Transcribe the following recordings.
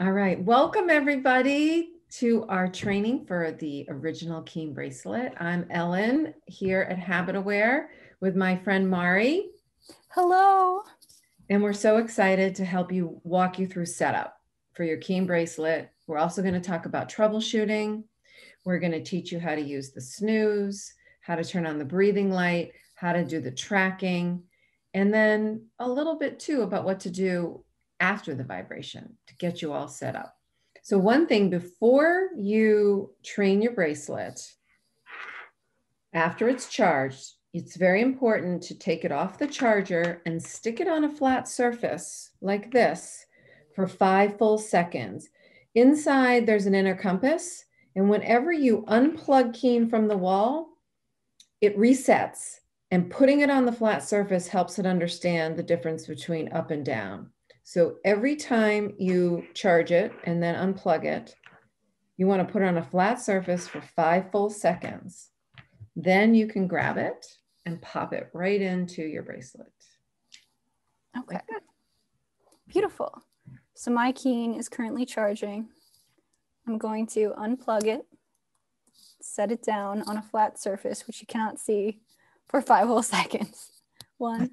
All right, welcome everybody to our training for the original Keen bracelet. I'm Ellen here at HabitAware with my friend Mari. Hello. And we're so excited to help you walk you through setup for your Keen bracelet. We're also going to talk about troubleshooting. We're going to teach you how to use the snooze, how to turn on the breathing light, how to do the tracking, and then a little bit too about what to do after the vibration to get you all set up. So one thing before you train your bracelet, after it's charged, it's very important to take it off the charger and stick it on a flat surface like this for 5 full seconds. Inside, there's an inner compass, and whenever you unplug Keen from the wall, it resets, and putting it on the flat surface helps it understand the difference between up and down. So every time you charge it and then unplug it, you want to put it on a flat surface for 5 full seconds. Then you can grab it and pop it right into your bracelet. Okay. Like beautiful. So my Keen is currently charging. I'm going to unplug it, set it down on a flat surface, which you cannot see, for 5 whole seconds. 1,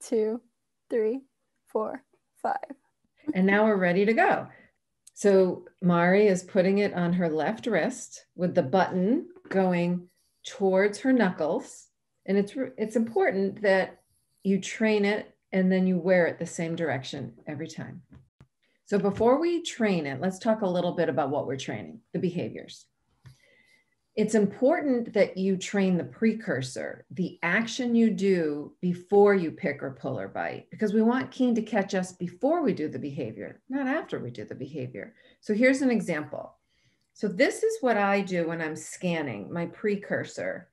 2, 3, 4, 5. And now we're ready to go. So Mari is putting it on her left wrist with the button going towards her knuckles. And it's important that you train it and then you wear it the same direction every time. So before we train it, let's talk a little bit about what we're training, the behaviors. It's important that you train the precursor, the action you do before you pick or pull or bite, because we want Keen to catch us before we do the behavior, not after we do the behavior. So here's an example. So this is what I do when I'm scanning my precursor.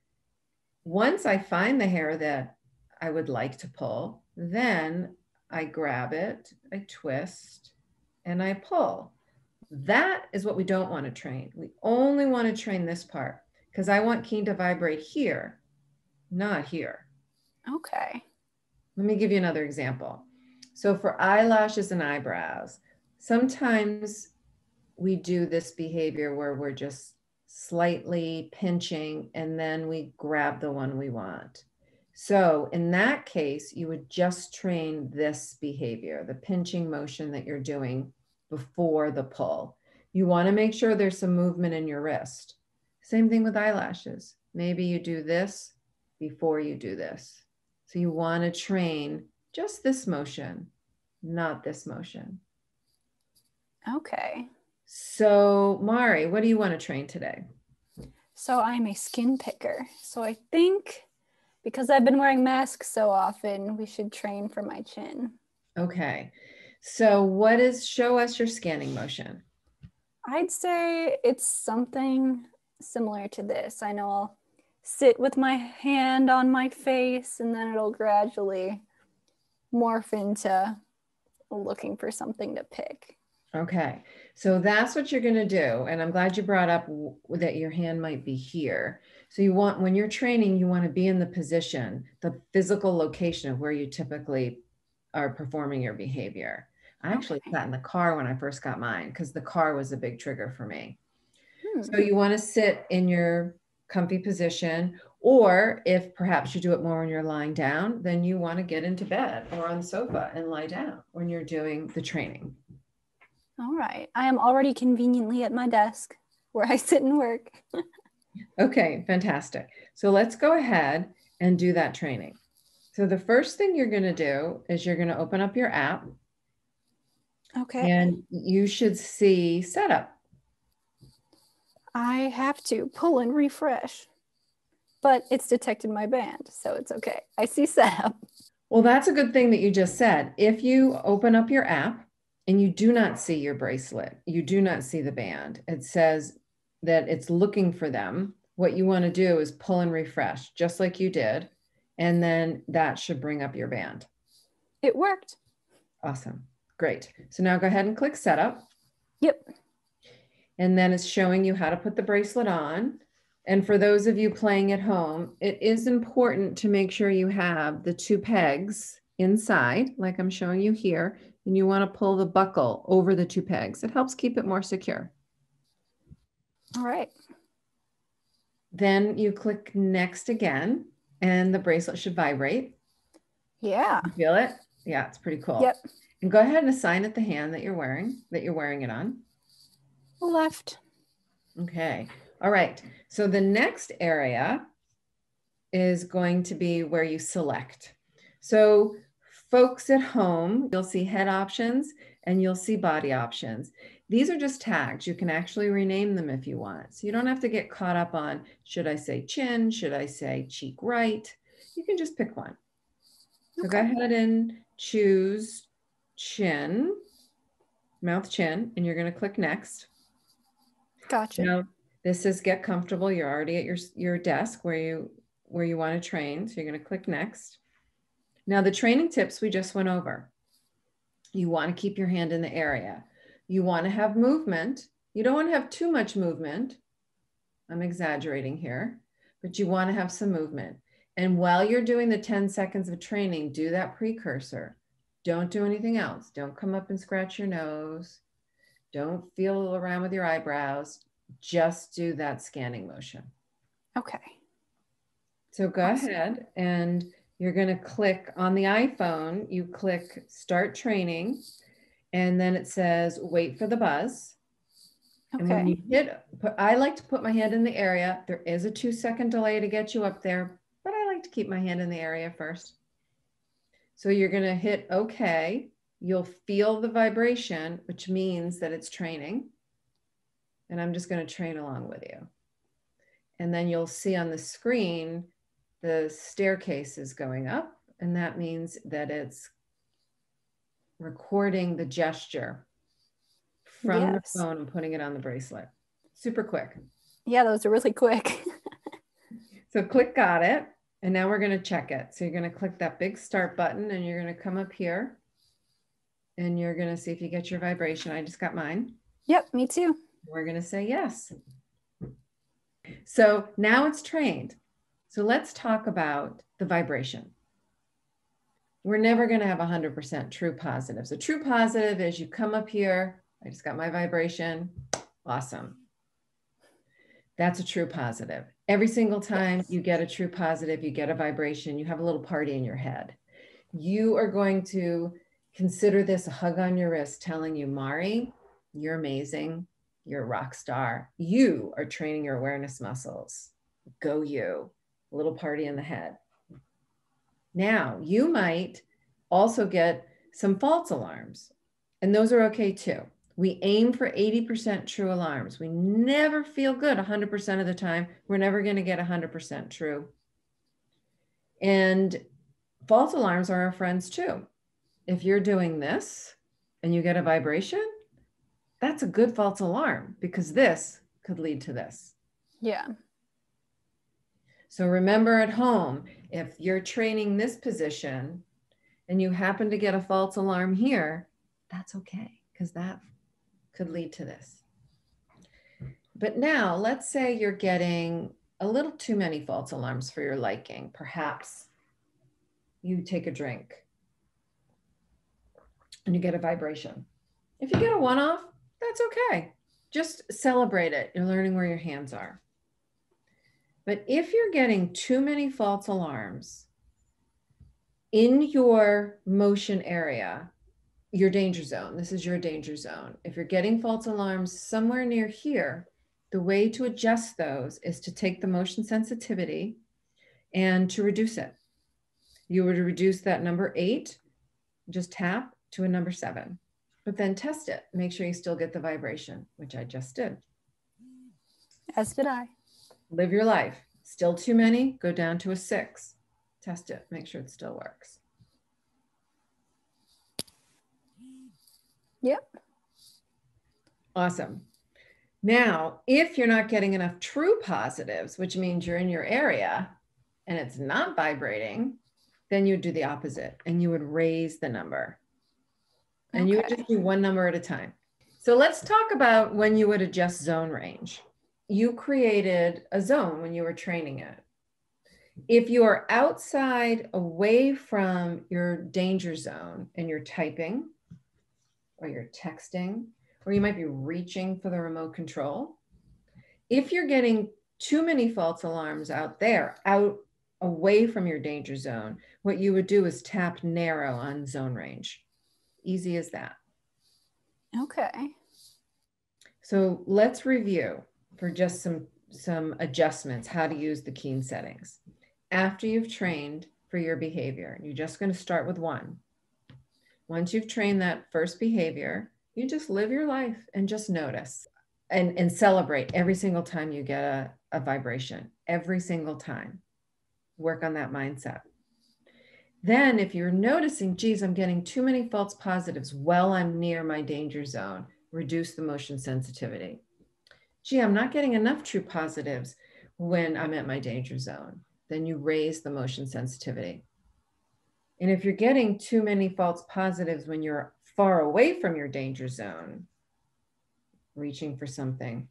Once I find the hair that I would like to pull, then I grab it, I twist, and I pull. That is what we don't want to train. We only want to train this part because I want Keen to vibrate here, not here. Okay. Let me give you another example. So for eyelashes and eyebrows, sometimes we do this behavior where we're just slightly pinching and then we grab the one we want. So in that case, you would just train this behavior, the pinching motion that you're doing before the pull. You want to make sure there's some movement in your wrist. Same thing with eyelashes. Maybe you do this before you do this. So you want to train just this motion, not this motion. Okay. So Mari, what do you want to train today? So I'm a skin picker. So I think because I've been wearing masks so often, we should train for my chin. Okay. So show us your scanning motion. I'd say it's something similar to this. I know I'll sit with my hand on my face and then it'll gradually morph into looking for something to pick. Okay. So that's what you're going to do. And I'm glad you brought up that your hand might be here. So you want, when you're training, you want to be in the position, the physical location of where you typically are performing your behavior. I actually sat in the car when I first got mine because the car was a big trigger for me. So you want to sit in your comfy position, or if perhaps you do it more when you're lying down, then you want to get into bed or on the sofa and lie down when you're doing the training. All right. I am already conveniently at my desk where I sit and work. Okay, fantastic. So let's go ahead and do that training. So the first thing you're going to do is you're going to open up your app. Okay. And you should see setup. I have to pull and refresh, but it's detected my band, so it's okay. I see setup. Well, that's a good thing that you just said. If you open up your app and you do not see your bracelet, you do not see the band, it says that it's looking for them. What you want to do is pull and refresh, just like you did, and then that should bring up your band. It worked. Awesome. Great. So now go ahead and click setup. Yep. And then it's showing you how to put the bracelet on. And for those of you playing at home, it is important to make sure you have the 2 pegs inside, like I'm showing you here. and you want to pull the buckle over the 2 pegs. It helps keep it more secure. All right. Then you click next again, and the bracelet should vibrate. Yeah. You feel it? Yeah, it's pretty cool. Yep. And go ahead and assign it the hand that you're wearing it on. Left. Okay. All right. So the next area is going to be where you select. So folks at home, you'll see head options and you'll see body options. These are just tags. You can actually rename them if you want. So you don't have to get caught up on, should I say chin? Should I say cheek right? You can just pick one. So go ahead and choose chin, mouth chin, and you're going to click next. Gotcha. Now, this is get comfortable. You're already at your desk where you want to train. So you're going to click next. Now, the training tips we just went over. You want to keep your hand in the area. You want to have movement. You don't want to have too much movement. I'm exaggerating here, but you want to have some movement. And while you're doing the 10 seconds of training, do that precursor. Don't do anything else. Don't come up and scratch your nose. Don't feel around with your eyebrows. Just do that scanning motion. Okay. So go ahead and you're going to click on the iPhone. You click start training, and then it says wait for the buzz. Okay. And when you I like to put my hand in the area. There is a 2-second delay to get you up there, but I like to keep my hand in the area first. So you're going to hit OK. You'll feel the vibration, which means that it's training. And I'm just going to train along with you. And then you'll see on the screen, the staircase is going up. And that means that it's recording the gesture from the phone and putting it on the bracelet. Super quick. Yeah, those are really quick. So click got it. And now we're going to check it. So you're going to click that big start button and you're going to come up here and you're going to see if you get your vibration. I just got mine. Yep, me too. We're going to say yes. So now it's trained. So let's talk about the vibration. We're never going to have 100% true positives. A true positive is you come up here. I just got my vibration. Awesome. That's a true positive. Every single time you get a true positive, you get a vibration, you have a little party in your head. You are going to consider this a hug on your wrist telling you, Mari, you're amazing. You're a rock star. You are training your awareness muscles. Go you. A little party in the head. Now, you might also get some false alarms, and those are okay too. We aim for 80% true alarms. We never feel good 100% of the time. We're never going to get 100% true. And false alarms are our friends too. If you're doing this and you get a vibration, that's a good false alarm because this could lead to this. Yeah. So remember at home, if you're training this position and you happen to get a false alarm here, that's okay because that could lead to this. But now let's say you're getting a little too many false alarms for your liking. Perhaps you take a drink and you get a vibration. If you get a one-off, that's okay. Just celebrate it. You're learning where your hands are. But if you're getting too many false alarms in your motion area, your danger zone, this is your danger zone. If you're getting false alarms somewhere near here, the way to adjust those is to take the motion sensitivity and to reduce it. You were to reduce that number 8, just tap to a number 7, but then test it. Make sure you still get the vibration, which I just did. As did I. Live your life. Still too many, go down to a 6. Test it, make sure it still works. Yep. Awesome. Now, if you're not getting enough true positives, which means you're in your area and it's not vibrating, then you would do the opposite and you would raise the number. And you would just do one number at a time. So let's talk about when you would adjust zone range. You created a zone when you were training it. If you are outside, away from your danger zone and you're typing, or you're texting, or you might be reaching for the remote control. If you're getting too many false alarms out away from your danger zone, what you would do is tap narrow on zone range. Easy as that. Okay. So let's review for just some adjustments, how to use the Keen settings. After you've trained for your behavior, you're just going to start with one. Once you've trained that first behavior, you just live your life and just notice and celebrate every single time you get a vibration, every single time. Work on that mindset. Then if you're noticing, geez, I'm getting too many false positives while I'm near my danger zone, reduce the motion sensitivity. Gee, I'm not getting enough true positives when I'm at my danger zone. Then you raise the motion sensitivity. And if you're getting too many false positives when you're far away from your danger zone, reaching for something,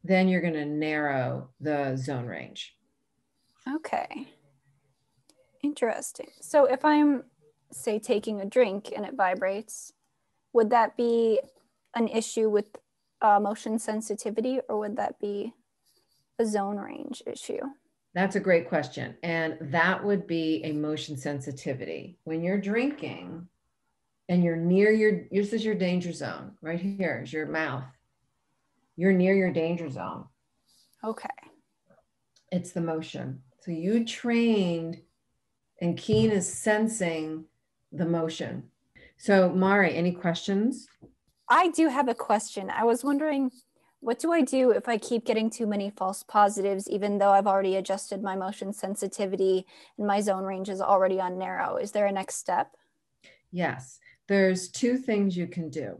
then you're going to narrow the zone range. Okay. Interesting. So if I'm, say, taking a drink and it vibrates, would that be an issue with motion sensitivity, or would that be a zone range issue? That's a great question. And that would be a motion sensitivity. When you're drinking and you're near this is your danger zone, right here is your mouth. You're near your danger zone. Okay. It's the motion. So you trained, and Keen is sensing the motion. So Mari, any questions? I do have a question. I was wondering, what do I do if I keep getting too many false positives, even though I've already adjusted my motion sensitivity and my zone range is already on narrow? Is there a next step? Yes, there's two things you can do.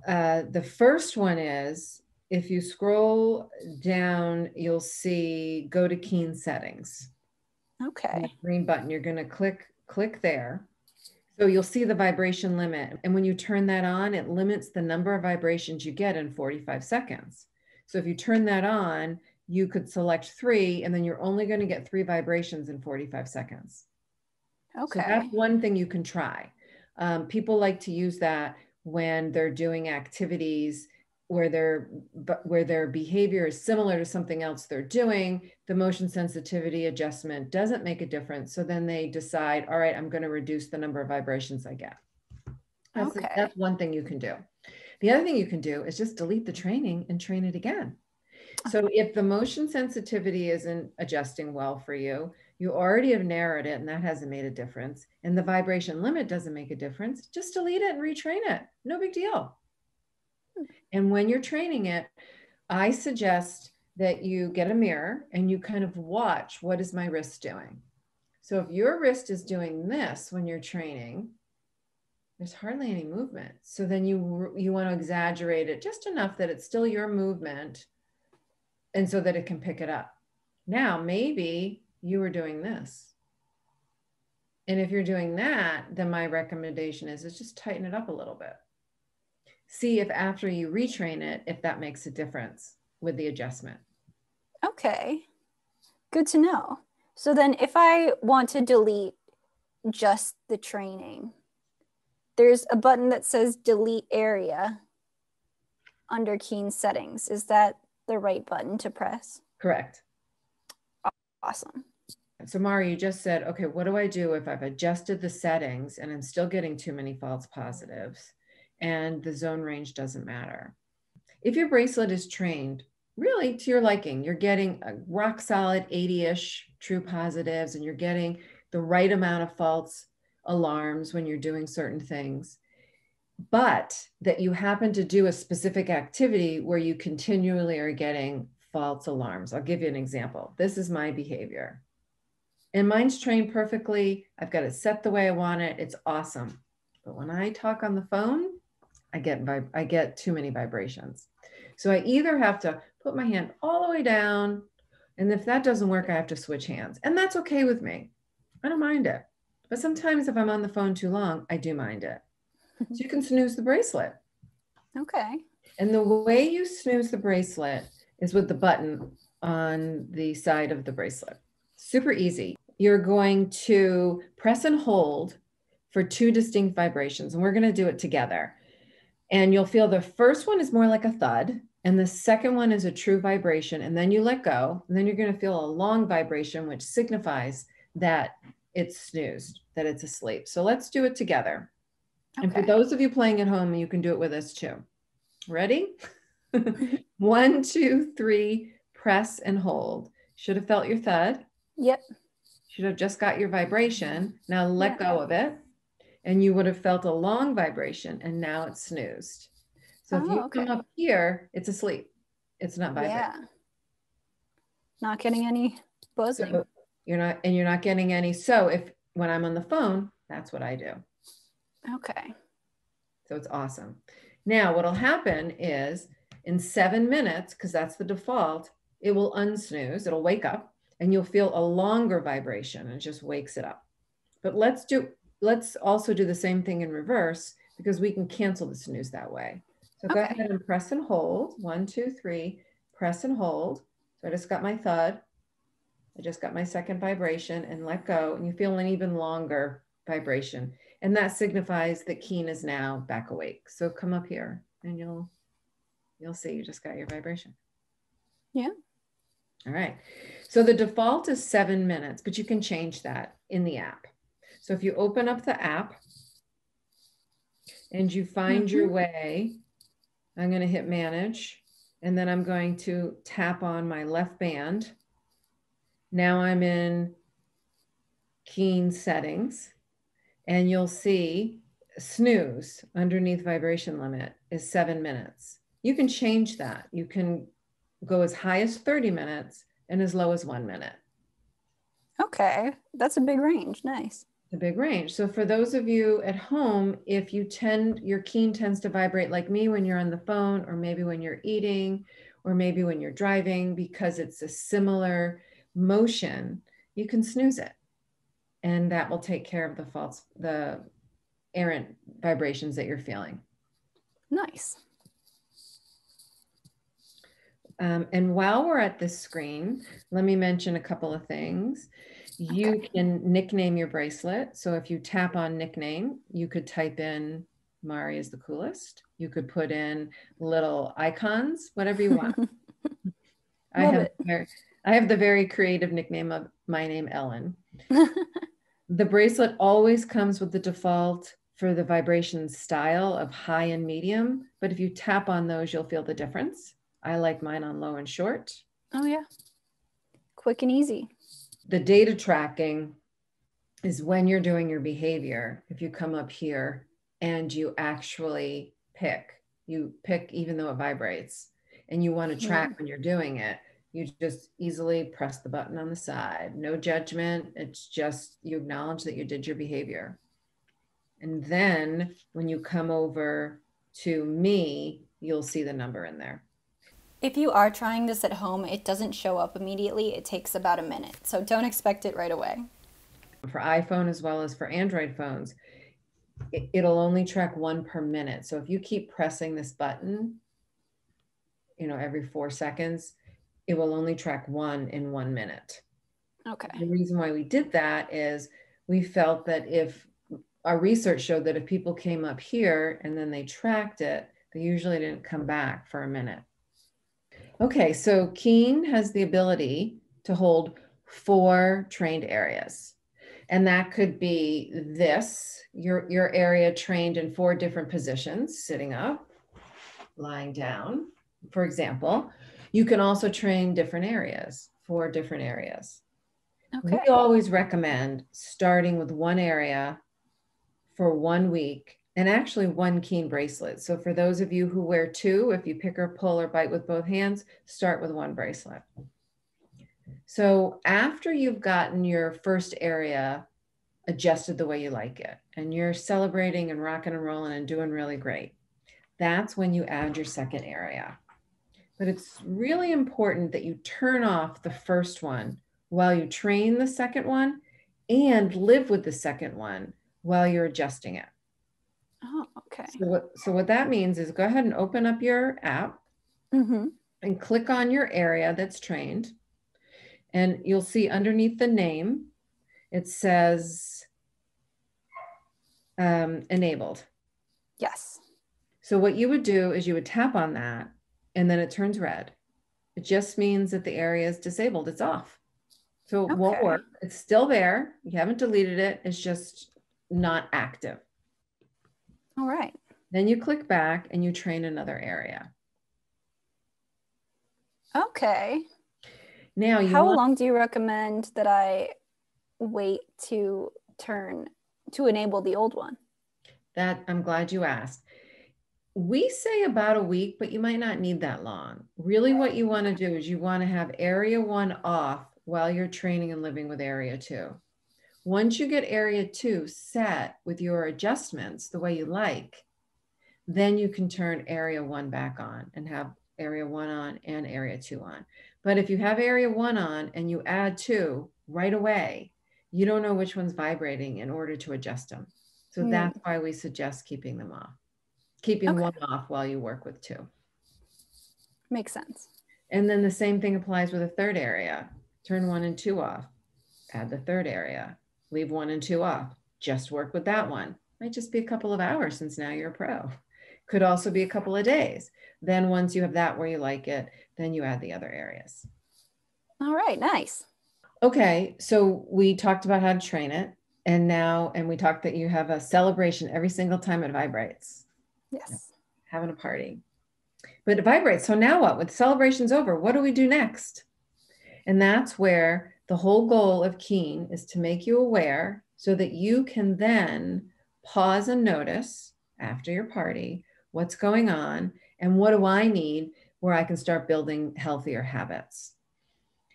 The first one is, if you scroll down, you'll see go to Keen settings. Okay. Green button, you're going to click there. So you'll see the vibration limit. And when you turn that on, it limits the number of vibrations you get in 45 seconds. So if you turn that on, you could select 3, and then you're only going to get 3 vibrations in 45 seconds. Okay. So that's one thing you can try. People like to use that when they're doing activities where their behavior is similar to something else they're doing. The motion sensitivity adjustment doesn't make a difference. So then they decide, all right, I'm going to reduce the number of vibrations I get. That's one thing you can do. The other thing you can do is just delete the training and train it again. So if the motion sensitivity isn't adjusting well for you, you already have narrowed it and that hasn't made a difference, and the vibration limit doesn't make a difference, just delete it and retrain it. No big deal. And when you're training it, I suggest that you get a mirror and you kind of watch, what is my wrist doing? So if your wrist is doing this when you're training, there's hardly any movement. So then you want to exaggerate it just enough that it's still your movement, and so that it can pick it up. Now, maybe you were doing this. And if you're doing that, then my recommendation is just tighten it up a little bit. See if after you retrain it, if that makes a difference with the adjustment. Okay, good to know. So then if I want to delete just the training, there's a button that says delete area under Keen settings. Is that the right button to press? Correct. Awesome. So Mari, you just said, okay, what do I do if I've adjusted the settings and I'm still getting too many false positives and the zone range doesn't matter? If your bracelet is trained really to your liking, you're getting a rock solid 80-ish true positives, and you're getting the right amount of false alarms when you're doing certain things, but that you happen to do a specific activity where you continually are getting false alarms. I'll give you an example. This is my behavior. And mine's trained perfectly. I've got it set the way I want it. It's awesome. But when I talk on the phone, I get too many vibrations. So I either have to put my hand all the way down, and if that doesn't work, I have to switch hands. And that's okay with me. I don't mind it. But sometimes if I'm on the phone too long, I do mind it. So you can snooze the bracelet. Okay. And the way you snooze the bracelet is with the button on the side of the bracelet. Super easy. You're going to press and hold for 2 distinct vibrations, and we're going to do it together. And you'll feel the first one is more like a thud, and the second one is a true vibration, and then you let go, and then you're going to feel a long vibration, which signifies that it's snoozed, that it's asleep. So let's do it together. Okay. And for those of you playing at home, you can do it with us too. Ready? 1, 2, 3, press and hold. Should have felt your thud. Yep. Should have just got your vibration. Now let go of it. And you would have felt a long vibration, and now it's snoozed. So if you come up here, it's asleep. It's not vibrating. Yeah. Not getting any buzzing. So you're not getting any. So when I'm on the phone, that's what I do. Okay. So it's awesome. Now what'll happen is in 7 minutes, because that's the default, it will unsnooze, it'll wake up, and you'll feel a longer vibration, and it just wakes it up. But let's also do the same thing in reverse, because we can cancel the snooze that way. So go ahead and press and hold. 1, 2, 3, press and hold. So I just got my thud. I just got my second vibration, and let go, and you feel an even longer vibration. And that signifies that Keen is now back awake. So come up here and you'll see you just got your vibration. Yeah. All right. So the default is 7 minutes, but you can change that in the app. So if you open up the app and you find your way, I'm going to hit manage, and then I'm going to tap on my left band. Now I'm in Keen settings, and you'll see snooze underneath vibration limit is 7 minutes. You can change that. You can go as high as 30 minutes and as low as 1 minute. Okay, that's a big range. Nice. A big range. So for those of you at home, if your Keen tends to vibrate like me when you're on the phone, or maybe when you're eating, or maybe when you're driving, because it's a similar motion, you can snooze it. And that will take care of the errant vibrations that you're feeling. Nice. And while we're at this screen, let me mention a couple of things. You can nickname your bracelet. So if you tap on nickname, you could type in Mari is the coolest. You could put in little icons, whatever you want. I have the very creative nickname of my name, Ellen. The bracelet always comes with the default for the vibration style of high and medium, but if you tap on those, you'll feel the difference. I like mine on low and short. Oh yeah, quick and easy. The data tracking is when you're doing your behavior. If you come up here and you actually pick even though it vibrates, and you want to track when you're doing it, you just easily press the button on the side. No judgment. It's just you acknowledge that you did your behavior. And then when you come over to me, you'll see the number in there. If you are trying this at home, it doesn't show up immediately. It takes about a minute. So don't expect it right away. For iPhone as well as for Android phones, it'll only track 1 per minute. So if you keep pressing this button, every 4 seconds, it will only track 1 in 1 minute. Okay. The reason why we did that is we felt that if our research showed that if people came up here and then they tracked it, they usually didn't come back for a minute. Okay, so Keen has the ability to hold 4 trained areas. And that could be your area trained in 4 different positions, sitting up, lying down, for example. You can also train different areas, 4 different areas. Okay. We always recommend starting with 1 area for 1 week, and actually 1 Keen bracelet. So for those of you who wear 2, if you pick or pull or bite with both hands, start with 1 bracelet. So after you've gotten your first area adjusted the way you like it, and you're celebrating and rocking and rolling and doing really great, that's when you add your second area. But it's really important that you turn off the first one while you train the second one, and live with the second one while you're adjusting it. Oh, okay. So what that means is go ahead and open up your app and click on your area that's trained. And you'll see underneath the name, it says enabled. Yes. So what you would do is you would tap on that and then it turns red. It just means that the area is disabled. It's off. So it won't work. It's still there. You haven't deleted it. It's just not active. All right. Then you click back and you train another area. Okay. Now, how long do you recommend that I wait to enable the old one? That I'm glad you asked. We say about a week, but you might not need that long. Really, what you want to do is you want to have area 1 off while you're training and living with area 2. Once you get area 2 set with your adjustments the way you like, then you can turn area 1 back on and have area 1 on and area 2 on. But if you have area 1 on and you add 2 right away, you don't know which one's vibrating in order to adjust them. So that's why we suggest keeping them off, keeping 1 off while you work with 2. Makes sense. And then the same thing applies with a third area. Turn 1 and 2 off, add the third area, leave 1 and 2 off, just work with that one. Might just be a couple of hours since now you're a pro. Could also be a couple of days. Then once you have that where you like it, then you add the other areas. All right, nice. Okay, so we talked about how to train it. And we talked that you have a celebration every single time it vibrates. Yes. Having a party. But it vibrates. So now what? With celebrations over, what do we do next? And that's where the whole goal of Keen is to make you aware so that you can then pause and notice after your party what's going on and what do I need where I can start building healthier habits.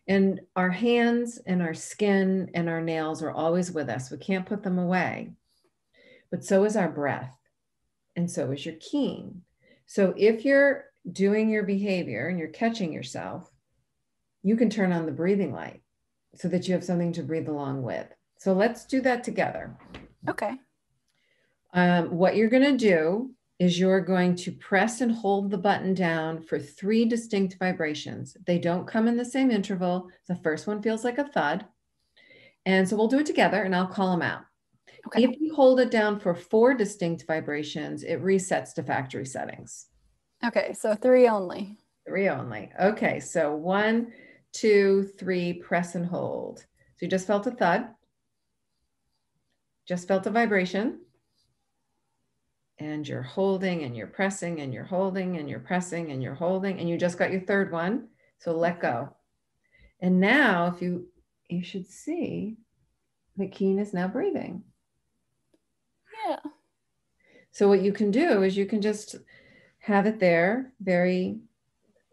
And our hands and our skin and our nails are always with us. We can't put them away. But so is our breath. And so is your Keen. So if you're doing your behavior and you're catching yourself, you can turn on the breathing light so that you have something to breathe along with. So let's do that together. Okay. What you're going to do is you're going to press and hold the button down for 3 distinct vibrations. They don't come in the same interval. The first one feels like a thud. And so we'll do it together and I'll call them out. Okay. If you hold it down for 4 distinct vibrations, it resets to factory settings. Okay, so 3 only. 3 only. Okay, so 1, 2, 3, press and hold. So you just felt a thud, just felt a vibration, and you're holding and you're pressing and you're holding and you're pressing and you're holding, and you just got your 3rd one. So let go. And now if you should see that Keen is now breathing. Yeah. So what you can do is you can just have it there very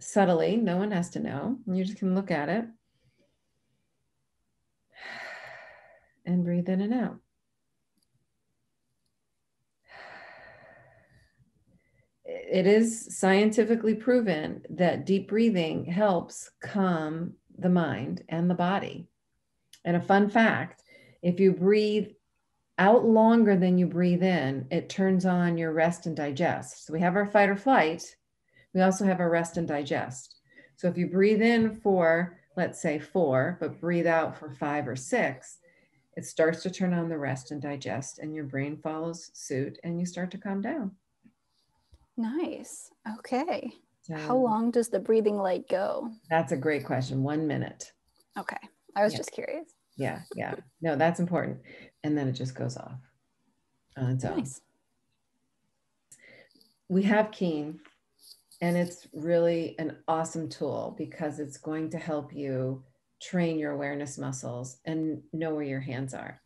subtly. No one has to know. You just can look at it and breathe in and out. It is scientifically proven that deep breathing helps calm the mind and the body. And a fun fact, if you breathe out longer than you breathe in, it turns on your rest and digest. So we have our fight or flight. We also have our rest and digest. So if you breathe in for, let's say 4, but breathe out for 5 or 6, it starts to turn on the rest and digest and your brain follows suit and you start to calm down. Nice. Okay. So, how long does the breathing light go? That's a great question. 1 minute. Okay. I was just curious. Yeah. No, that's important. And then it just goes off on its own. Nice. We have Keen, and it's really an awesome tool because it's going to help you train your awareness muscles and know where your hands are.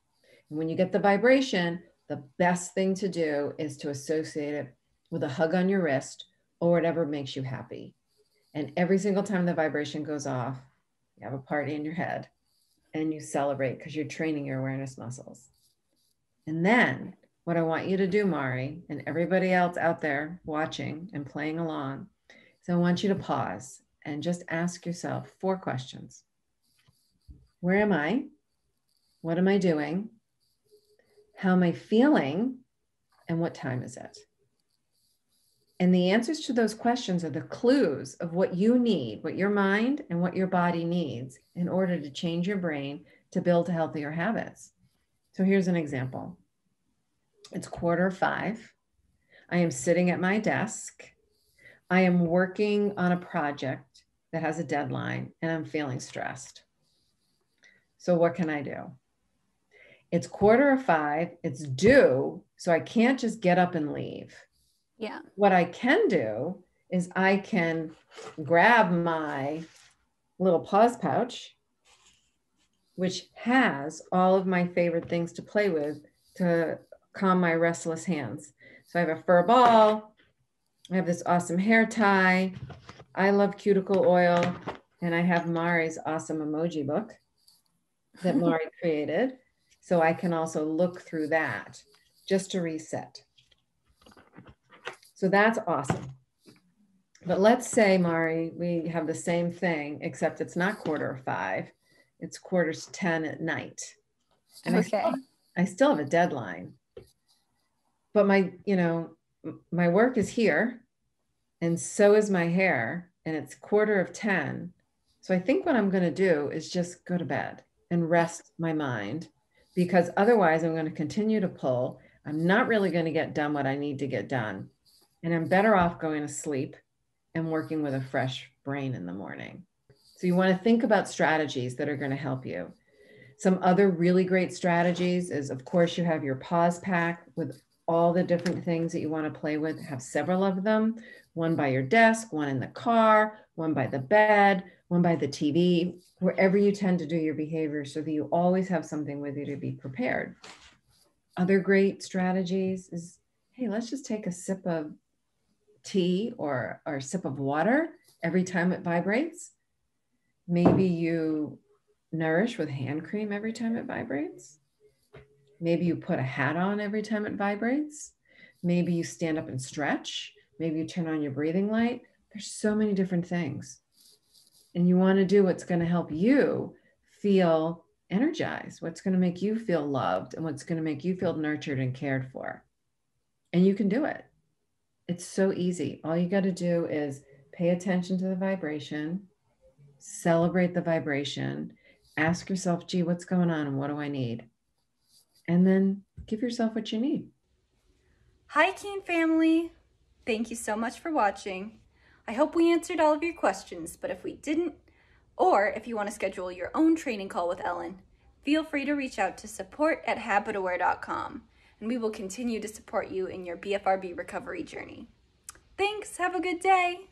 And when you get the vibration, the best thing to do is to associate it with a hug on your wrist or whatever makes you happy. And every single time the vibration goes off, you have a party in your head and you celebrate because you're training your awareness muscles. And then what I want you to do, Mari, and everybody else out there watching and playing along, is I want you to pause and just ask yourself 4 questions. Where am I? What am I doing? How am I feeling? And what time is it? And the answers to those questions are the clues of what you need, what your mind and what your body needs in order to change your brain to build healthier habits. So here's an example. It's 4:45. I am sitting at my desk. I am working on a project that has a deadline and I'm feeling stressed. So what can I do? It's 4:45, it's due, so I can't just get up and leave. Yeah. What I can do is I can grab my little pause pouch, which has all of my favorite things to play with to calm my restless hands. So I have a fur ball, I have this awesome hair tie, I love cuticle oil, and I have Mari's awesome emoji book that Mari created. So I can also look through that just to reset. So that's awesome. But let's say, Mari, we have the same thing, except it's not 4:45, it's 10:15 at night. And Okay. I still have a deadline. But my work is here, and so is my hair, and it's 10:15. So I think what I'm going to do is just go to bed and rest my mind, because otherwise I'm going to continue to pull. I'm not really going to get done what I need to get done. And I'm better off going to sleep and working with a fresh brain in the morning. So you want to think about strategies that are going to help you. Some other really great strategies is, of course, you have your pause pack with all the different things that you want to play with. Have several of them, one by your desk, one in the car, one by the bed, one by the TV, wherever you tend to do your behavior, so that you always have something with you to be prepared. Other great strategies is, hey, let's just take a sip of tea or a sip of water every time it vibrates. Maybe you nourish with hand cream every time it vibrates. Maybe you put a hat on every time it vibrates. Maybe you stand up and stretch. Maybe you turn on your breathing light. There's so many different things. And you want to do what's going to help you feel energized, what's going to make you feel loved, and what's going to make you feel nurtured and cared for. And you can do it. It's so easy. All you got to do is pay attention to the vibration, celebrate the vibration, ask yourself, gee, what's going on and what do I need? And then give yourself what you need. Hi, Keen family. Thank you so much for watching. I hope we answered all of your questions, but if we didn't, or if you want to schedule your own training call with Ellen, feel free to reach out to support@HabitAware.com, and we will continue to support you in your BFRB recovery journey. Thanks. Have a good day.